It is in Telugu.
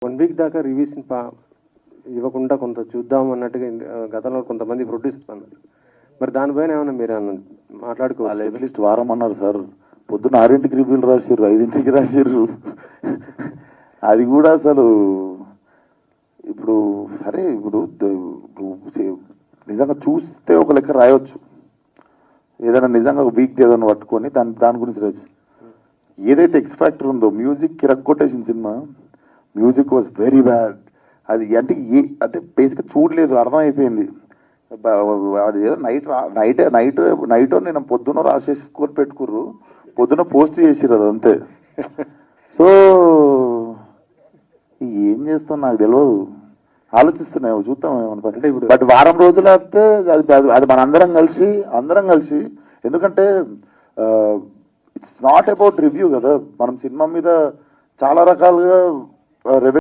1 వీక్ దాకా రివ్యూస్ ఇవ్వకుండా కొంత చూద్దాం అన్నట్టుగా గతంలో కొంతమంది ప్రొడ్యూసర్స్ అన్నారు. మరి దానిపైన ఏమన్నా మీరు మాట్లాడుకోవాలి? అట్లీస్ట్ వారం అన్నారు సార్. పొద్దున్న 6ంటికి రివ్యూలు రాసిర్రు, 5ంటికి రాసిర్రు. అది కూడా అసలు ఇప్పుడు సరే, ఇప్పుడు నిజంగా చూస్తే ఒక లెక్క రాయవచ్చు, ఏదైనా నిజంగా ఒక వీక్ ఏదైనా పట్టుకొని దాని గురించి రాయొచ్చు. ఏదైతే ఎక్స్ ఫ్యాక్టర్ ఉందో, మ్యూజిక్ కిరక్కొట్టేసిన సినిమా, మ్యూజిక్ వాజ్ వెరీ బ్యాడ్. అది అంటే బేసిక్గా చూడలేదు, అర్థమైపోయింది. ఏదో నైట్ నేను పొద్దున్న రాసేసుకొని పెట్టుకుర్రు, పొద్దున్న పోస్ట్ చేసిర్రు, అది అంతే. సో ఏం చేస్తాం నాకు తెలియదు, ఆలోచిస్తున్నాయి, చూద్దాం ఏమన్నా. బట్ వారం రోజులు అయితే అది మన అందరం కలిసి, ఎందుకంటే ఇట్స్ నాట్ అబౌట్ రివ్యూ కదా. మనం సినిమా మీద చాలా రకాలుగా